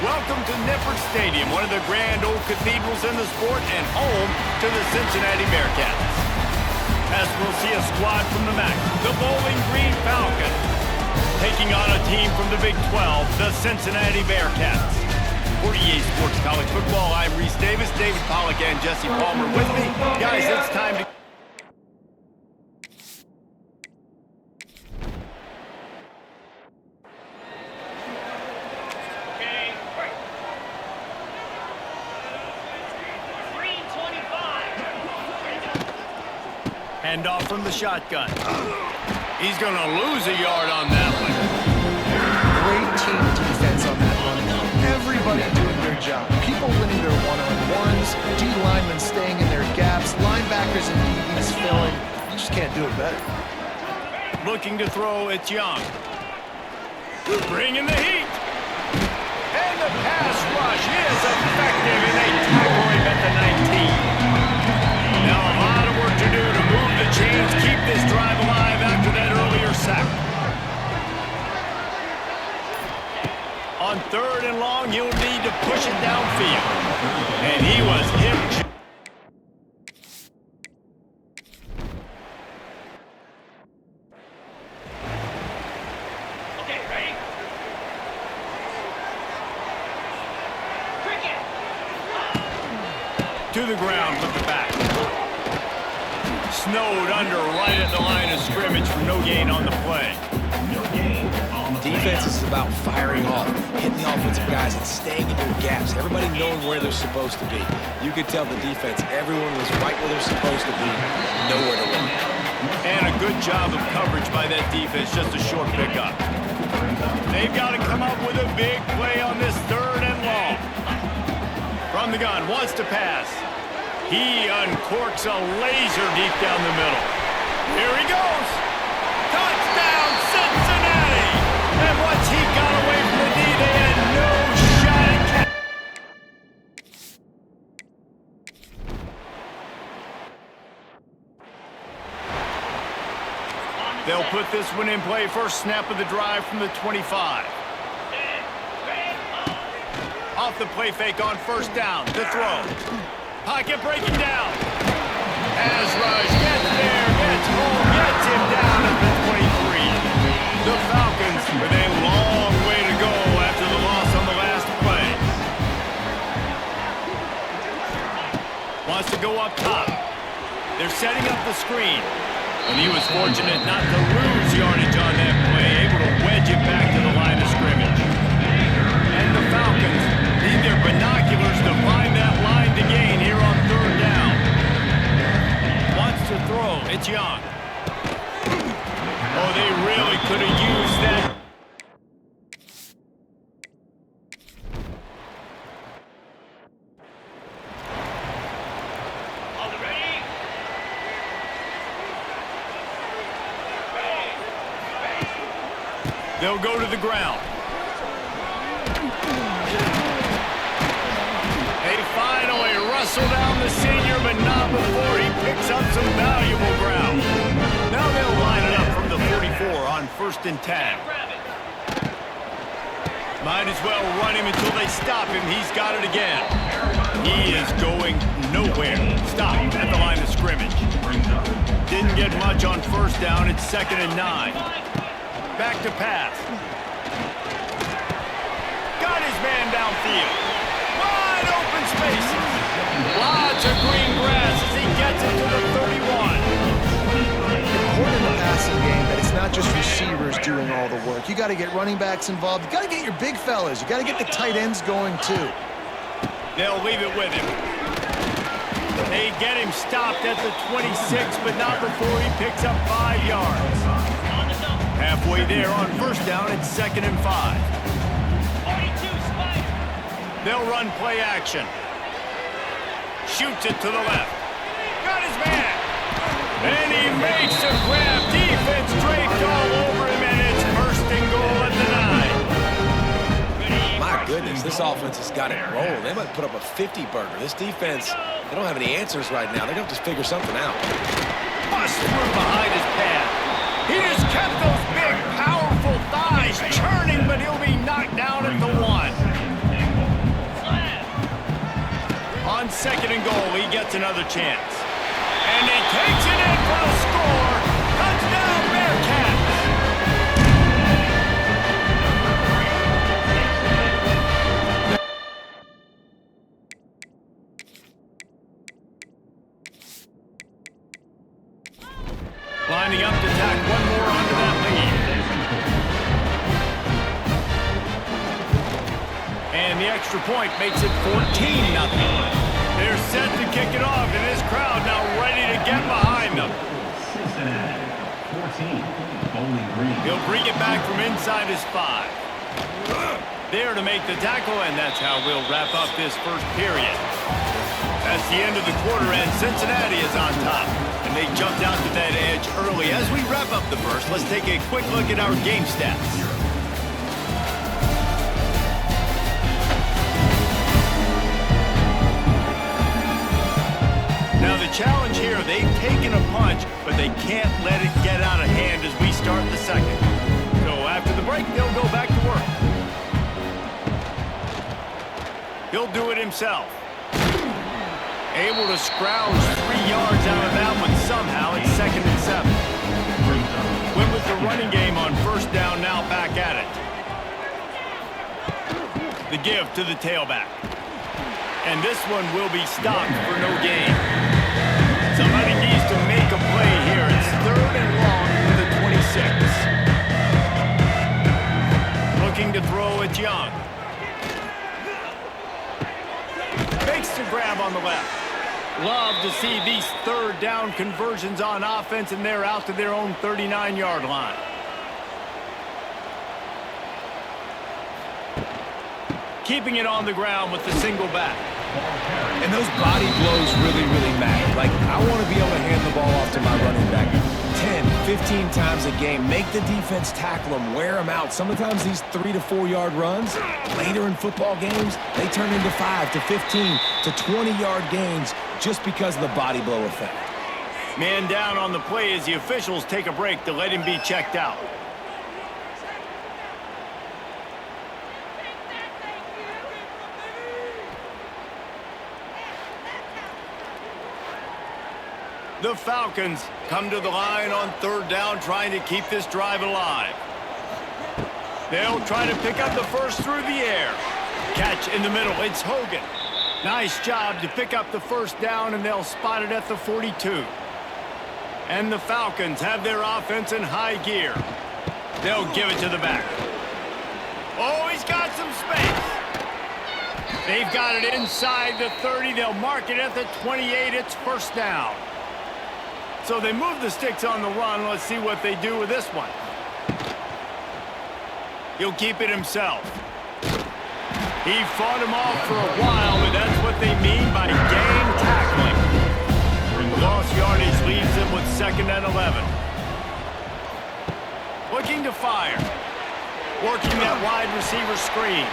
Welcome to Nippert Stadium, one of the grand old cathedrals in the sport and home to the Cincinnati Bearcats. As we'll see a squad from the MAC, the Bowling Green Falcons, taking on a team from the Big 12, the Cincinnati Bearcats. For EA Sports College Football, I'm Reese Davis, David Pollack, and Jesse Palmer with me. Guys, it's time to... Hand off from the shotgun. He's going to lose a yard on that one. Great team defense on that one. Everybody doing their job. People winning their one-on-ones, D-linemen staying in their gaps, linebackers and DBs filling. You just can't do it better. Looking to throw, it's Young. Bringing the heat. And the pass rush is effective, and they tackle him at the 19. Now a lot of work to do to move the chains, keep this drive alive after that earlier sack. On 3rd and long, he'll need to push it downfield. And he was hit. Okay, ready? Cricket! To the ground with the back. Snowed under right at the line of scrimmage for no gain on the play. Defense is about firing off, hitting the offensive guys and staying in their gaps. Everybody knowing where they're supposed to be. You could tell the defense, everyone was right where they're supposed to be, nowhere to run. And a good job of coverage by that defense, just a short pickup. They've got to come up with a big play on this 3rd and long. From the gun, wants to pass. He uncorks a laser deep down the middle. Here he goes. Touchdown, Cincinnati! And once he got away from the D, they had no shot at catch. They'll put this one in play. First snap of the drive from the 25. Off the play fake on 1st down. The throw. Pocket breaking down. As Rush gets there, gets home, gets him down at the 23. The Falcons with a long way to go after the loss on the last play. Wants to go up top. They're setting up the screen. And he was fortunate not to lose yardage on that play, able to wedge it back to the line of scrimmage. And the Falcons need their binoculars to find that line to gain here on 3rd down. Wants to throw. It's Young. Oh, they really could have used that. All ready? They'll go to the ground. They finally wrestle down the senior, but not before he picks up some valuable ground. Now they'll line it up from the 44 on 1st and 10. Might as well run him until they stop him. He's got it again. He is going nowhere. Stop at the line of scrimmage. Didn't get much on 1st down. It's 2nd and 9. Back to pass. Got his man downfield. Wide open spaces. Lots of green grass as he gets it to the 31. Important in the passing game that it's not just receivers doing all the work. You got to get running backs involved. You got to get your big fellas. You got to get the tight ends going too. They'll leave it with him. They get him stopped at the 26, but not before he picks up 5 yards. Halfway there on 1st down, it's 2nd and 5. 42, Spider! They'll run play action. Shoots it to the left. Got his man. And he makes a grab. Defense draped all over him, and it's 1st and goal at the 9. My goodness, this offense has got it rolled. They might put up a 50-burger. This defense, they don't have any answers right now. They're going to just figure something out. Bust through behind his pad. He has kept those big, powerful thighs churning, but he'll be knocked down at the 1. gets another chance. And he takes it in for the score. Touchdown, Bearcats! Lining up to tack one more onto that lead. And the extra point makes it 14-0. They're set to kick it off, and this crowd now ready to get behind them. Cincinnati, 14, Bowling Green. He'll bring it back from inside his 5. There to make the tackle, and that's how we'll wrap up this first period. That's the end of the quarter, and Cincinnati is on top. And they jumped out to that edge early. As we wrap up the first, let's take a quick look at our game stats. Now the challenge here, they've taken a punch, but they can't let it get out of hand as we start the second. So after the break, they'll go back to work. He'll do it himself. Able to scrounge 3 yards out of that one somehow. It's 2nd and 7. Went with the running game on first down, now back at it. The give to the tailback. And this one will be stopped for no gain. Somebody needs to make a play here. It's 3rd and long for the 26. Looking to throw it Young. Makes the grab on the left. Love to see these 3rd down conversions on offense, and they're out to their own 39-yard line. Keeping it on the ground with the single back. And those body blows really, really matter. Like, I want to be able to hand the ball off to my running back 10, 15 times a game. Make the defense tackle them, wear them out. Sometimes these 3 to 4 yard runs, later in football games, they turn into 5 to 15 to 20-yard gains just because of the body blow effect. Man down on the play as the officials take a break to let him be checked out. The Falcons come to the line on 3rd down, trying to keep this drive alive. They'll try to pick up the first through the air. Catch in the middle. It's Hogan. Nice job to pick up the first down, and they'll spot it at the 42. And the Falcons have their offense in high gear. They'll give it to the back. Oh, he's got some space. They've got it inside the 30. They'll mark it at the 28. It's first down. So they move the sticks on the run. Let's see what they do with this one. He'll keep it himself. He fought him off for a while, but that's what they mean by gang tackling. Lost yardage leaves them with 2nd and 11. Looking to fire. Working that wide receiver screen.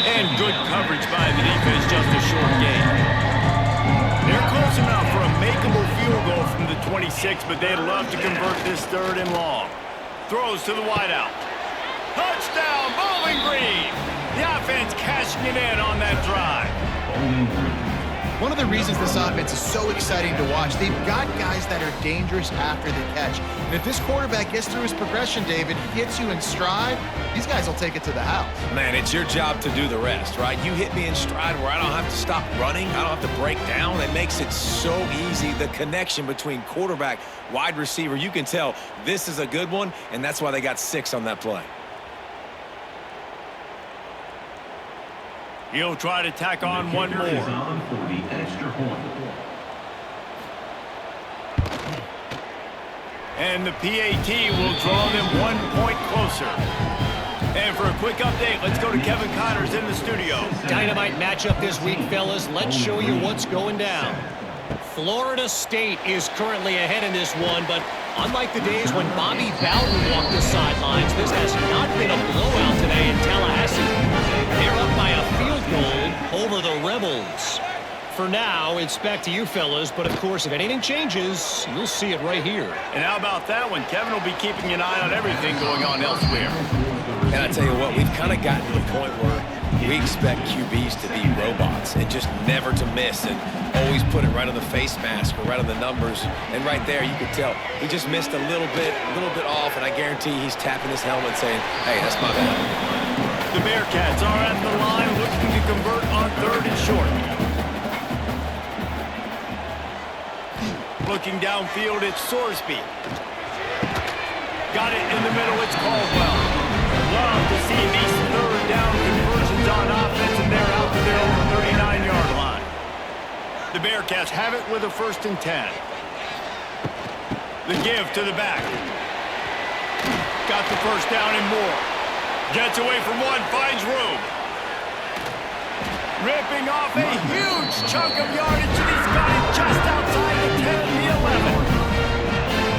And good coverage by the defense, just a short gain. They're close enough for a makeable field goal from the 26, but they'd love to convert this 3rd and long. Throws to the wideout. Touchdown, Bowling Green! The offense cashing it in on that drive. One of the reasons this offense is so exciting to watch, they've got guys that are dangerous after the catch. And if this quarterback gets through his progression, David, hits you in stride, these guys will take it to the house. Man, it's your job to do the rest, right? You hit me in stride where I don't have to stop running. I don't have to break down. It makes it so easy. The connection between quarterback, wide receiver, you can tell this is a good one, and that's why they got 6 on that play. He'll try to tack on one more. On for the extra point. And the PAT will draw them 1 point closer. And for a quick update, let's go to Kevin Connors in the studio. Dynamite matchup this week, fellas. Let's show you what's going down. Florida State is currently ahead in this one, but unlike the days when Bobby Bowden walked the sidelines, this has not been a blowout today in Tallahassee. They're up by a field goal over the Rebels. For now, it's back to you fellas, but of course, if anything changes, you'll see it right here. And how about that one? Kevin will be keeping an eye on everything going on elsewhere. And I tell you what, we've kind of gotten to the point where We expect QBs to be robots and just never to miss and always put it right on the face mask or right on the numbers. And right there, you could tell he just missed a little bit off, and I guarantee he's tapping his helmet saying, hey, that's my bad. The Bearcats are at the line looking to convert on 3rd and short. Looking downfield, it's Sorsby. Got it in the middle, it's Caldwell. Love to see these 3rd down conversions on offense, and they're out to their own 39-yard line. The Bearcats have it with a 1st and 10. The give to the back. Got the 1st down and more. Gets away from one, finds room. Ripping off a huge chunk of yardage, and he's got it just outside the 10, the 11.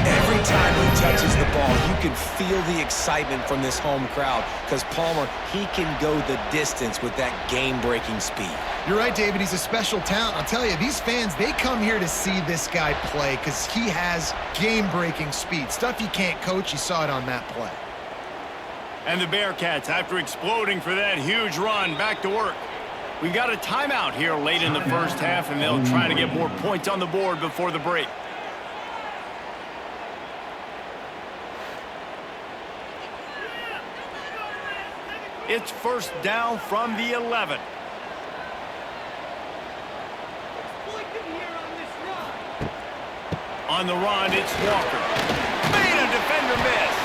Every time he touches the ball, you can feel the excitement from this home crowd because Palmer, he can go the distance with that game-breaking speed. You're right, David. He's a special talent. I'll tell you, these fans, they come here to see this guy play because he has game-breaking speed. Stuff you can't coach, you saw it on that play. And the Bearcats, after exploding for that huge run, back to work. We got a timeout here late in the 1st half, and they'll try to get more points on the board before the break. It's 1st down from the 11. On the run, it's Walker. Made a defender miss.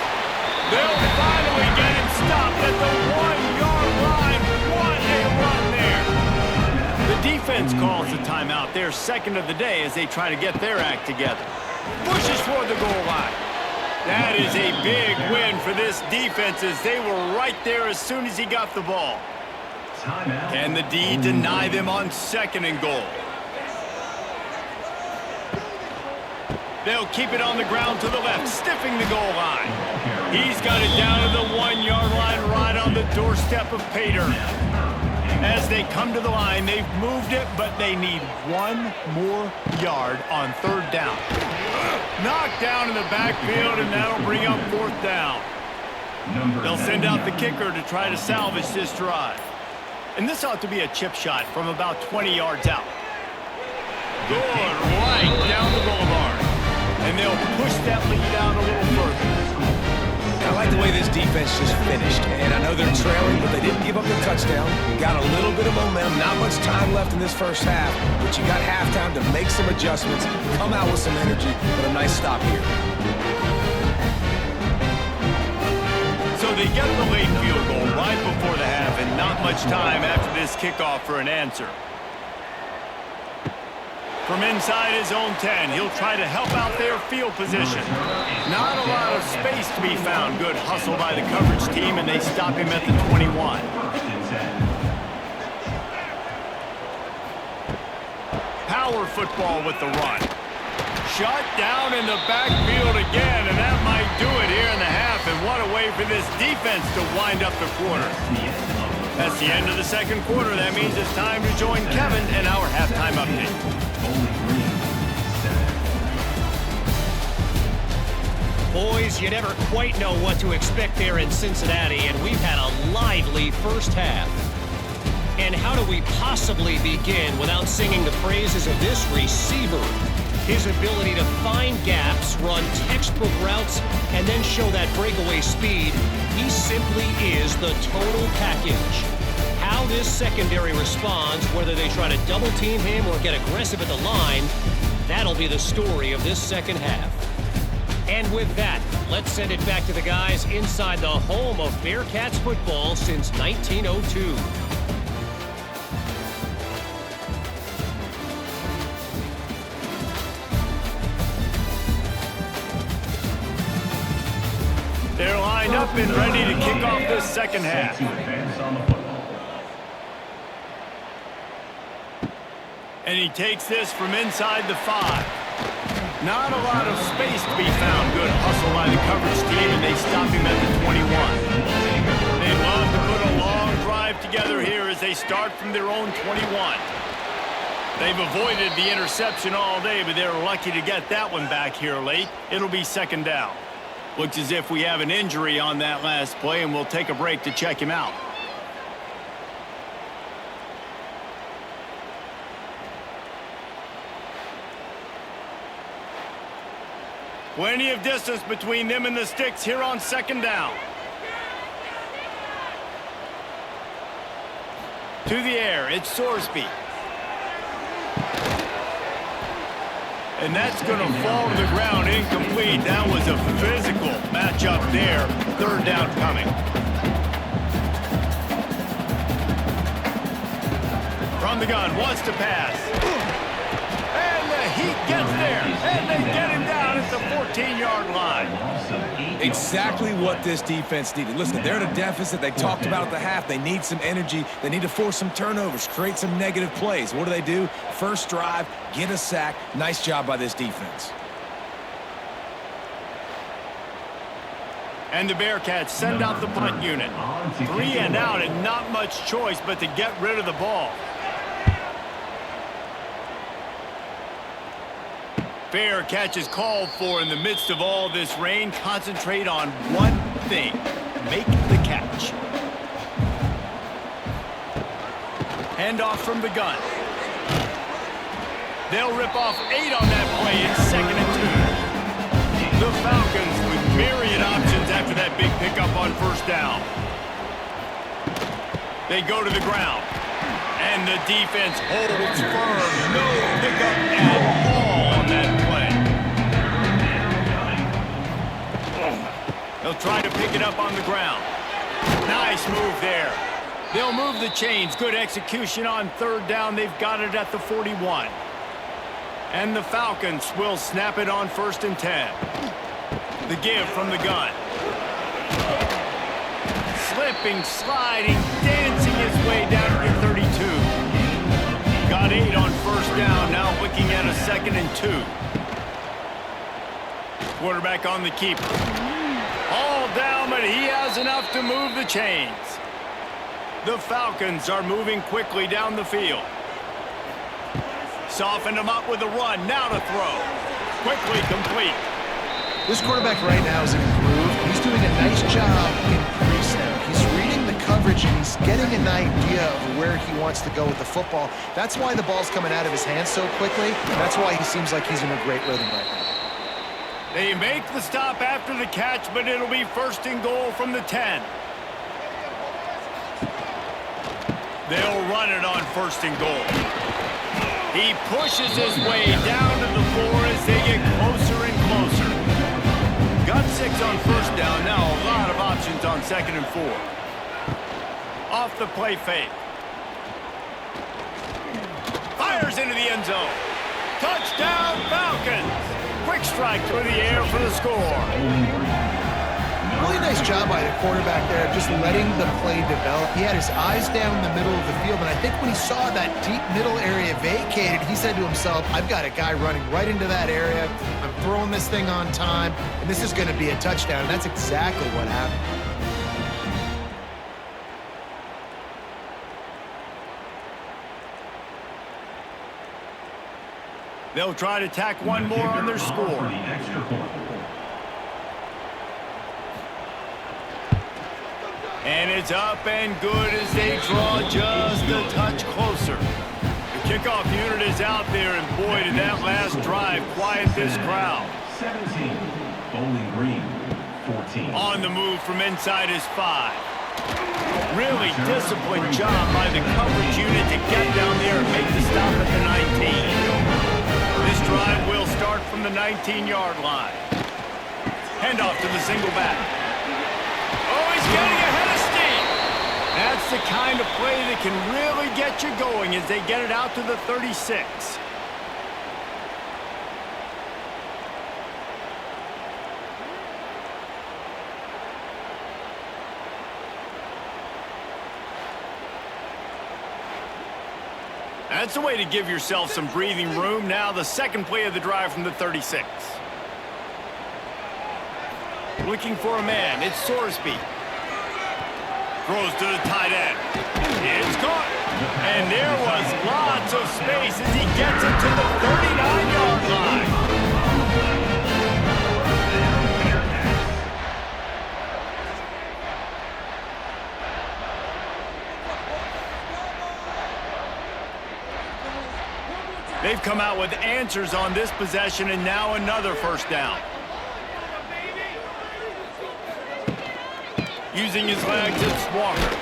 They'll finally get him stopped at the 1-yard line. What a run there. The defense calls the timeout. Their 2nd of the day as they try to get their act together. Pushes for the goal line. That is a big win for this defense as they were right there as soon as he got the ball. Can the D deny them on 2nd and goal? They'll keep it on the ground to the left, stiffing the goal line. He's got it down to the 1-yard line right on the doorstep of Pater. As they come to the line, they've moved it, but they need 1 more yard on 3rd down. Knocked down in the backfield, and that'll bring up 4th down. They'll send out the kicker to try to salvage this drive. And this ought to be a chip shot from about 20 yards out. Good, right down the boulevard. And they'll push that lead out a little further. I like the way this defense just finished. And I know they're trailing, but they didn't give up the touchdown. Got a little bit of momentum. Not much time left in this 1st half, but you got halftime to make some adjustments, come out with some energy, but a nice stop here. So they get the late field goal right before the half, and not much time after this kickoff for an answer. From inside his own 10, he'll try to help out their field position. Not a lot of space to be found. Good hustle by the coverage team, and they stop him at the 21. Power football with the run. Shut down in the backfield again, and that might do it here in the half. And what a way for this defense to wind up the quarter. That's the end of the 2nd quarter. That means it's time to join Kevin in our halftime update. Boys, you never quite know what to expect there in Cincinnati, and we've had a lively 1st half. And how do we possibly begin without singing the praises of this receiver? His ability to find gaps, run textbook routes, and then show that breakaway speed. He simply is the total package. How this secondary responds, whether they try to double-team him or get aggressive at the line, that'll be the story of this 2nd half. And with that, let's send it back to the guys inside the home of Bearcats football since 1902. They're lined up and ready to kick off this 2nd half. And he takes this from inside the 5. Not a lot of space to be found. Good hustle by the coverage team, and they stop him at the 21. They love to put a long drive together here as they start from their own 21. They've avoided the interception all day, but they're lucky to get that one back here late. It'll be 2nd down. Looks as if we have an injury on that last play, and we'll take a break to check him out. Plenty of distance between them and the sticks here on second down. To the air, it's Sorsby. And that's going to fall to the ground incomplete. That was a physical matchup there. Third down coming. From the gun, wants to pass. And the Heat gets there. And they get him down at the 14-yard line. Exactly what this defense needed. Listen, they're at a deficit. They talked about at the half. They need some energy. They need to force some turnovers, create some negative plays. What do? First drive, get a sack. Nice job by this defense. And the Bearcats send out the punt unit. 3 and out and not much choice but to get rid of the ball. Fair catch is called for in the midst of all this rain. Concentrate on one thing. Make the catch. Handoff from the gun. They'll rip off 8 on that play. It's 2nd and 2. The Falcons with myriad options after that big pickup on first down. They go to the ground. And the defense holds firm. No pickup at all on that play. They'll try to pick it up on the ground. Nice move there. They'll move the chains. Good execution on third down. They've got it at the 41. And the Falcons will snap it on 1st and 10. The give from the gun. Slipping, sliding, dancing his way down to the 32. Got 8 on first down, now looking at a 2nd and 2. Quarterback on the keeper. All down, but he has enough to move the chains. The Falcons are moving quickly down the field. Softened him up with a run, now to throw. Quickly complete. This quarterback right now is in a groove. He's doing a nice job in pre-snap. He's reading the coverage and he's getting an idea of where he wants to go with the football. That's why the ball's coming out of his hands so quickly. That's why he seems like he's in a great rhythm right now. They make the stop after the catch, but it'll be 1st and goal from the 10. They'll run it on 1st and goal. He pushes his way down to the floor as they get closer and closer. Got 6 on first down, now a lot of options on 2nd and 4. Off the play fake. Fires into the end zone. Touchdown Falcons! Quick strike through the air for the score. Really nice job by the quarterback there, just letting the play develop. He had his eyes down the middle of the field, and I think when he saw that deep middle area vacated, he said to himself, I've got a guy running right into that area. I'm throwing this thing on time, and this is going to be a touchdown. And that's exactly what happened. They'll try to tack one more on their score. And it's up and good as they draw just a touch closer. The kickoff unit is out there, and boy, did that last drive quiet this crowd. 17, Bowling Green, 14. On the move from inside his 5. Really disciplined job by the coverage unit to get down there and make the stop at the 19. This drive will start from the 19-yard line. Handoff to the single back. Oh, he's getting ahead of steam. That's the kind of play that can really get you going as they get it out to the 36. That's a way to give yourself some breathing room. Now the second play of the drive from the 36. Looking for a man. It's Sorsby. Throws to the tight end. It's caught. And there was lots of space as he gets it to the 39-yard line. They've come out with answers on this possession, and now another first down. Using his legs, it's Walker.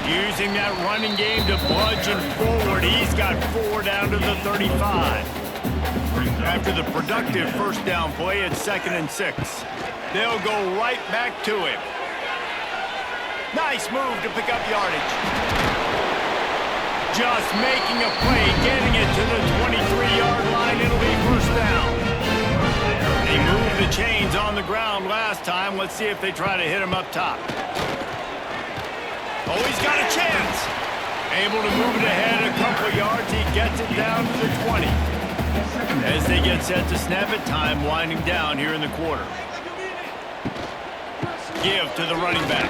Using that running game to bludgeon forward. He's got 4 down to the 35. After the productive first down play, it's 2nd and 6. They'll go right back to him. Nice move to pick up yardage. Just making a play, getting it to the 23-yard line. It'll be first down. They moved the chains on the ground last time. Let's see if they try to hit him up top. Oh, he's got a chance. Able to move it ahead a couple yards. He gets it down to the 20. As they get set to snap it, time winding down here in the quarter. Give to the running back.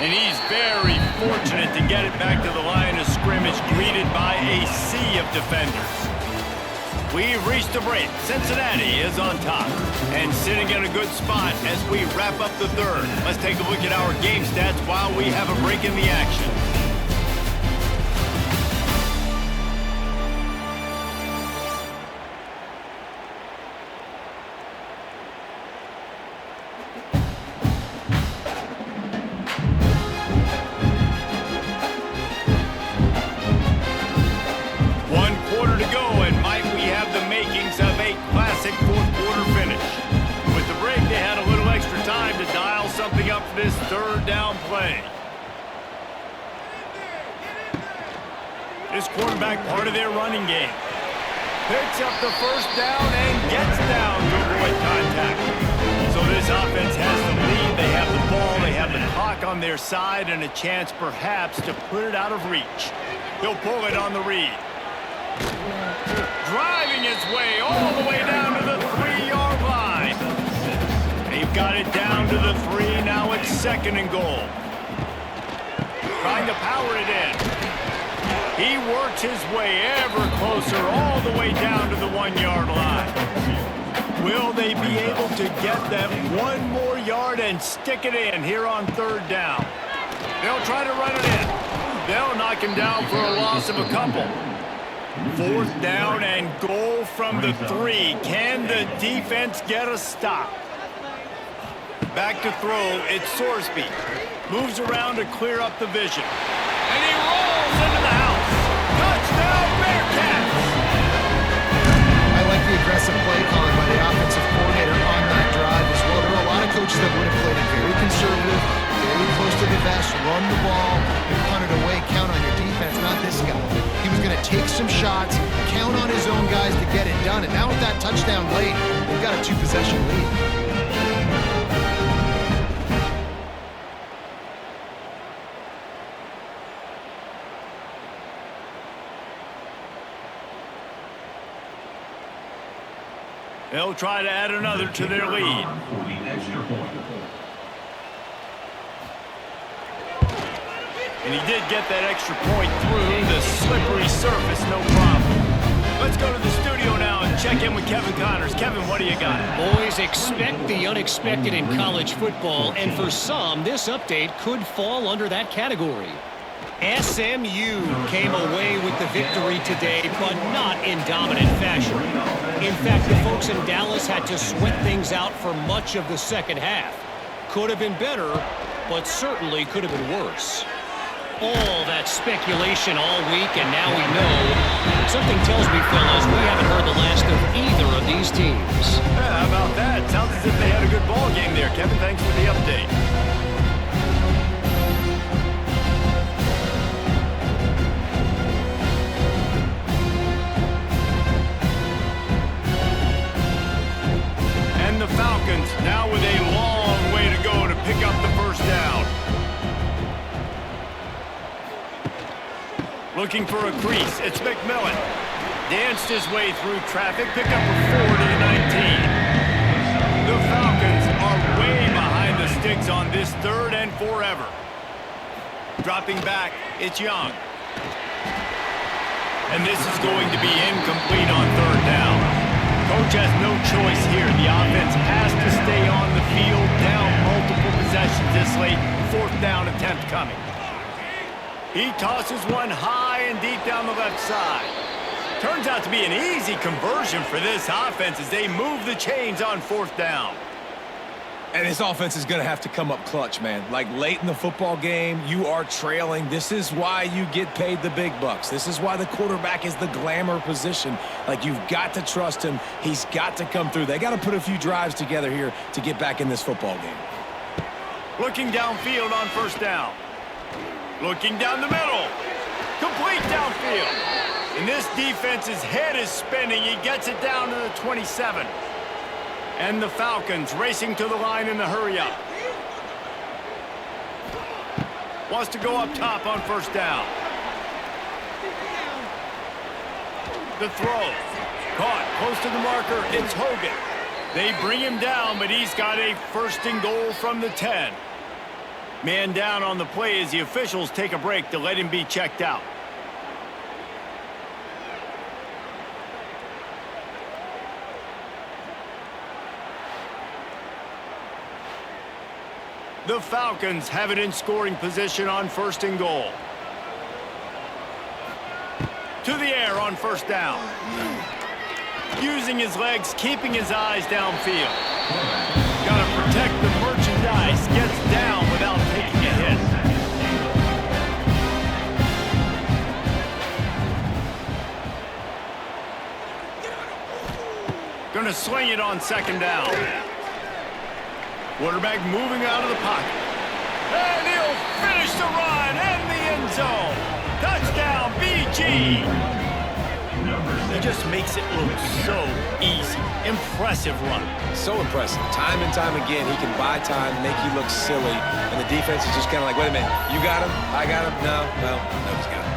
And he's very fortunate to get it back to the line of scrimmage, greeted by a sea of defenders. We've reached the break. Cincinnati is on top and sitting in a good spot as we wrap up the third. Let's take a look at our game stats while we have a break in the action. This third down play. This quarterback part of their running game. Picks up the first down and gets down to avoid contact. So this offense has the lead. They have the ball. They have the clock on their side and a chance perhaps to put it out of reach. He'll pull it on the read. Driving his way all the way down to the 3-yard line. They've got it down to the 3. Now it's 2nd and goal. Trying to power it in. He works his way ever closer all the way down to the 1-yard line. Will they be able to get that 1 more yard and stick it in here on 3rd down? They'll try to run it in. They'll knock him down for a loss of a couple. 4th down and goal from the 3. Can the defense get a stop? Back to throw, it's Sorsby. Moves around to clear up the vision. And he rolls into the house. Touchdown, Bearcats! I like the aggressive play calling by the offensive coordinator on that drive as well. There are a lot of coaches that would have played it very conservative, very close to the vest, run the ball, and punt it away, count on your defense, not this guy. He was going to take some shots, count on his own guys to get it done, and now with that touchdown late, they've got a 2-possession lead. They'll try to add another to their lead. And he did get that extra point through the slippery surface, no problem. Let's go to the studio now and check in with Kevin Connors. Kevin, what do you got? Boys, expect the unexpected in college football, and for some, this update could fall under that category. SMU came away with the victory today, but not in dominant fashion. In fact, the folks in Dallas had to sweat things out for much of the second half. Could have been better, but certainly could have been worse. All that speculation all week, and now we know. Something tells me, fellas, we haven't heard the last of either of these teams. Yeah, how about that? Sounds as if they had a good ball game there. Kevin, thanks for the update. And the Falcons now with a long way to go to pick up the first down. Looking for a crease. It's McMillan. Danced his way through traffic. Pick up a 4 to the 19. The Falcons are way behind the sticks on this 3rd and forever. Dropping back, it's Young. And this is going to be incomplete on 3rd down. Coach has no choice here. The offense has to stay on the field, down multiple possessions this late. 4th down attempt coming. He tosses one high and deep down the left side. Turns out to be an easy conversion for this offense as they move the chains on 4th down. And this offense is going to have to come up clutch, man. Like late in the football game, you are trailing. This is why you get paid the big bucks. This is why the quarterback is the glamour position. Like you've got to trust him. He's got to come through. They got to put a few drives together here to get back in this football game. Looking downfield on first down. Looking down the middle. Complete downfield. And this defense's head is spinning. He gets it down to the 27. And the Falcons racing to the line in the hurry-up. Wants to go up top on first down. The throw. Caught close to the marker. It's Hogan. They bring him down, but he's got a first and goal from the 10. Man down on the play as the officials take a break to let him be checked out. The Falcons have it in scoring position on first and goal. To the air on first down. Using his legs, keeping his eyes downfield. Got to protect the merchandise. Gets down without taking a hit. Going to sling it on second down. Quarterback moving out of the pocket. And he'll finish the run in the end zone. Touchdown, BG. He just makes it look so easy. Impressive run. So impressive. Time and time again, he can buy time, make you look silly, and the defense is just kind of like, wait a minute, you got him? I got him? No, well, nobody's got him.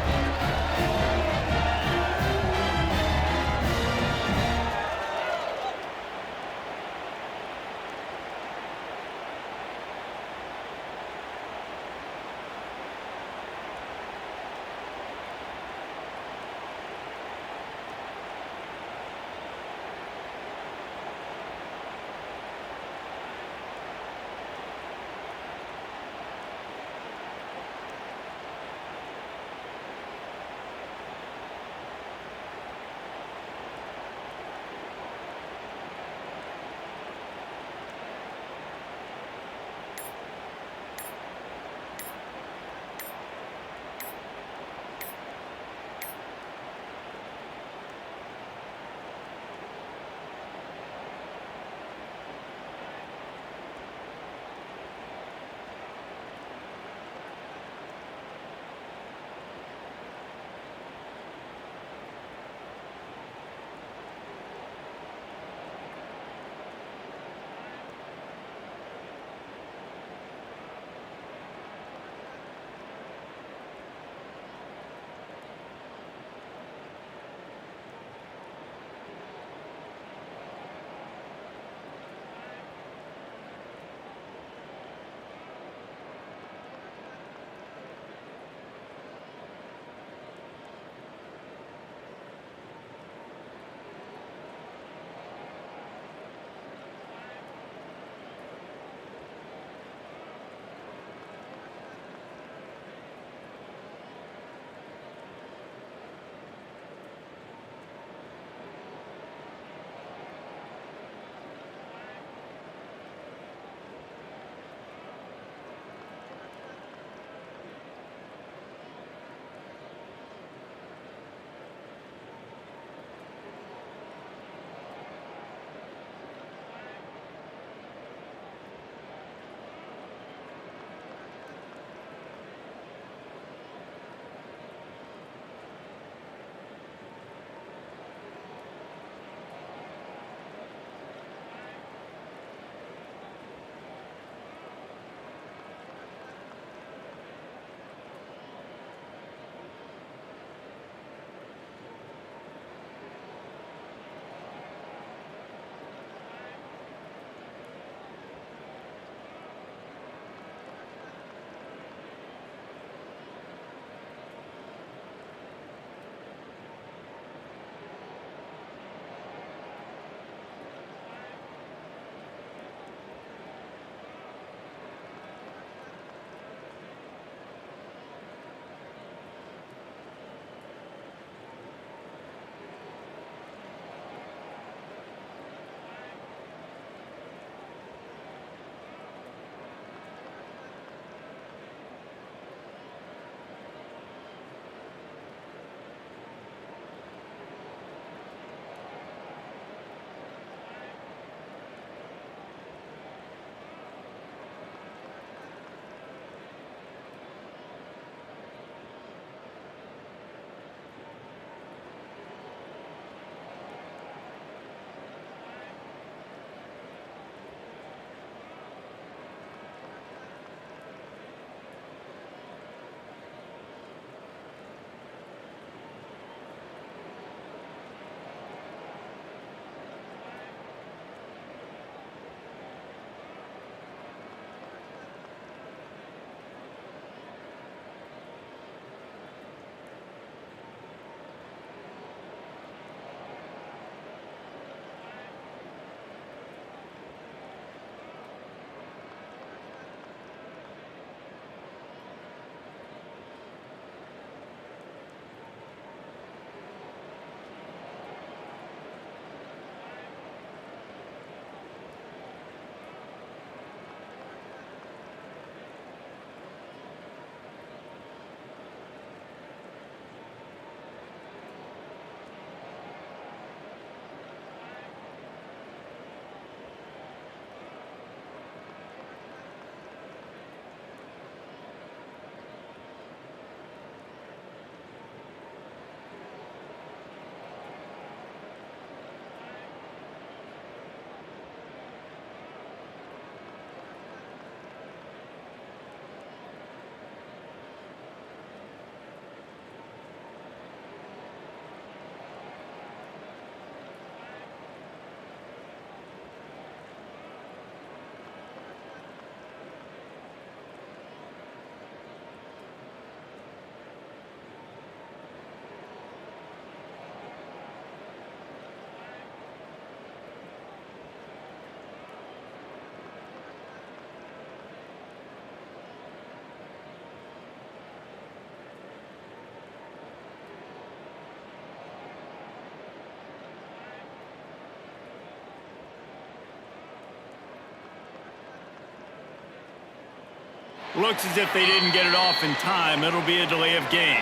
Looks as if they didn't get it off in time. It'll be a delay of game.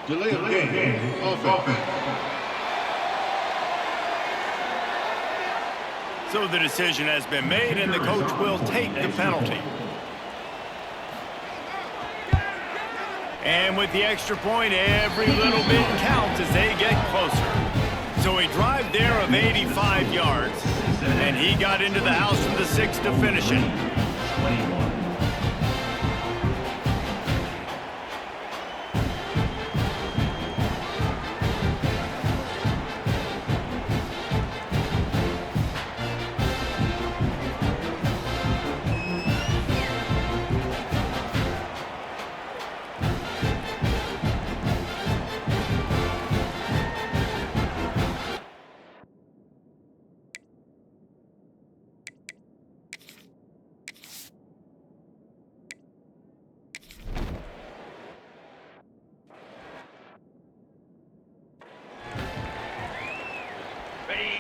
Delay of game. Offense. So the decision has been made, and the coach will take the penalty. And with the extra point, every little bit counts as they get closer. So a drive there of 85 yards, and he got into the house from the 6 to finish it. 21.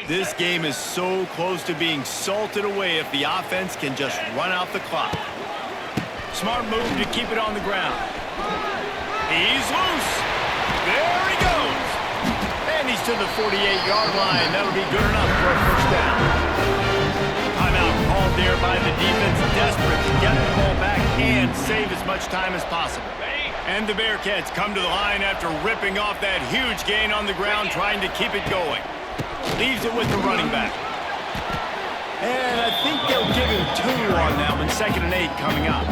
This game is so close to being salted away if the offense can just run out the clock. Smart move to keep it on the ground. He's loose. There he goes. And he's to the 48-yard line. That'll be good enough for a first down. Timeout called there by the defense, desperate to get the ball back and save as much time as possible. And the Bearcats come to the line after ripping off that huge gain on the ground, trying to keep it going. Leaves it with the running back. And I think they'll give him 2 on that one. 2nd and 8 coming up.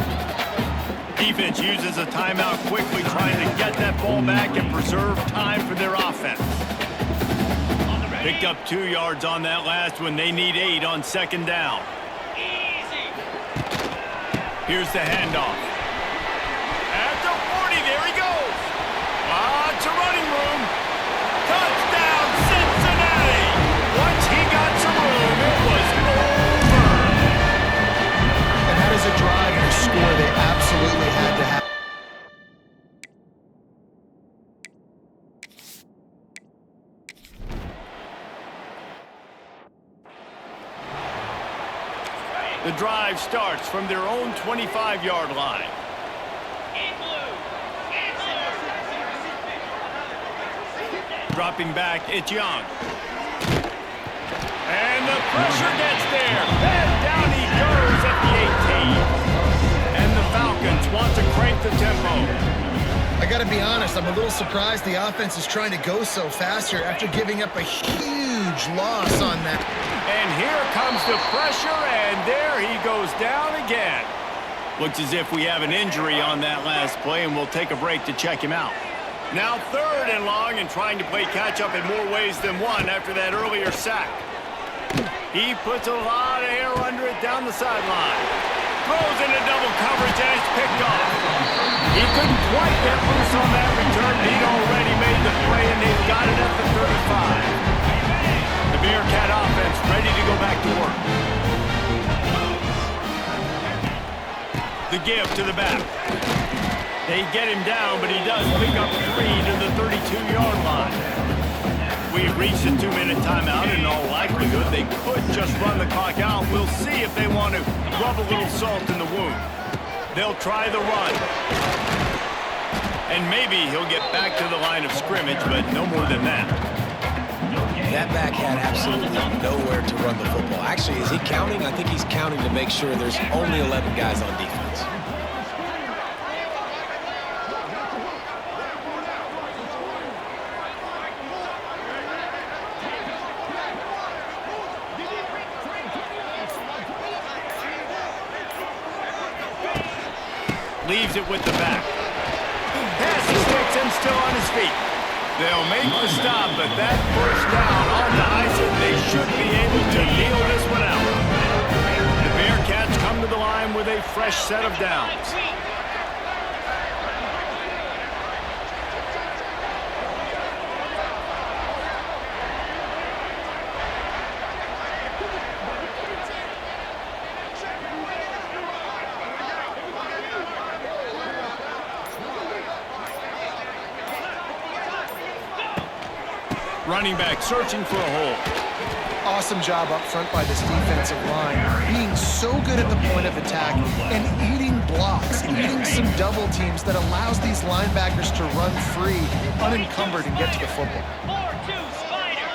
Defense uses a timeout quickly, trying to get that ball back and preserve time for their offense. Picked up 2 yards on that last one. They need 8 on 2nd down. Here's the handoff. At the 40, there he goes. Lots of running room. Touchdown, Cincinnati! Once he got some room, it was over. And that is a drive and a score they absolutely had to have. The drive starts from their own 25-yard line. Dropping back, it's Young. And the pressure gets there. And down he goes at the 18. And the Falcons want to crank the tempo. I got to be honest, I'm a little surprised the offense is trying to go so fast here after giving up a huge loss on that. And here comes the pressure, and there he goes down again. Looks as if we have an injury on that last play, and we'll take a break to check him out. Now 3rd and long, and trying to play catch-up in more ways than one after that earlier sack. He puts a lot of air under it down the sideline. Throws into double coverage, and it's picked off. He couldn't quite get loose on that return. He'd already made the play, and they've got it at the 35. The Bearcat offense ready to go back to work. The give to the back. They get him down, but he does pick up 3 to the 32-yard line. We've reached a 2-minute timeout, and in all likelihood, they could just run the clock out. We'll see if they want to rub a little salt in the wound. They'll try the run. And maybe he'll get back to the line of scrimmage, but no more than that. That back had absolutely nowhere to run the football. Actually, is he counting? I think he's counting to make sure there's only 11 guys on defense. Leaves it with the back. Pass the sticks and still on his feet. They'll make the stop, but that first down on the ice, they should be able to kneel this one out. The Bearcats come to the line with a fresh set of downs. Running back searching for a hole. Awesome job up front by this defensive line, being so good at the point of attack and eating blocks, eating some double teams that allows these linebackers to run free, unencumbered, and get to the football. 4-2 Spider.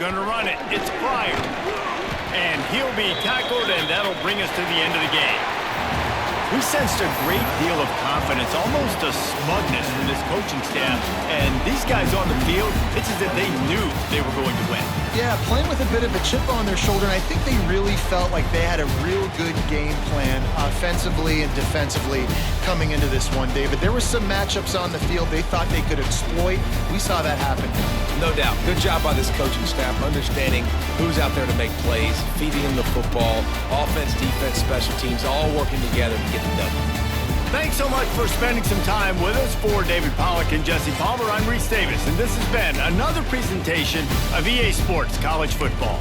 Gonna run it. It's Pryor. And he'll be tackled, and that'll bring us to the end of the game. We sensed a great deal of confidence, almost a smugness from this coaching staff. And these guys on the field, it's as if they knew they were going to win. Yeah, playing with a bit of a chip on their shoulder, and I think they really felt like they had a real good game plan offensively and defensively coming into this one, David. There were some matchups on the field they thought they could exploit. We saw that happen. No doubt. Good job by this coaching staff, understanding who's out there to make plays, feeding them the football, offense, defense, special teams, all working together to get the W. Thanks so much for spending some time with us. For David Pollack and Jesse Palmer, I'm Reese Davis, and this has been another presentation of EA Sports College Football.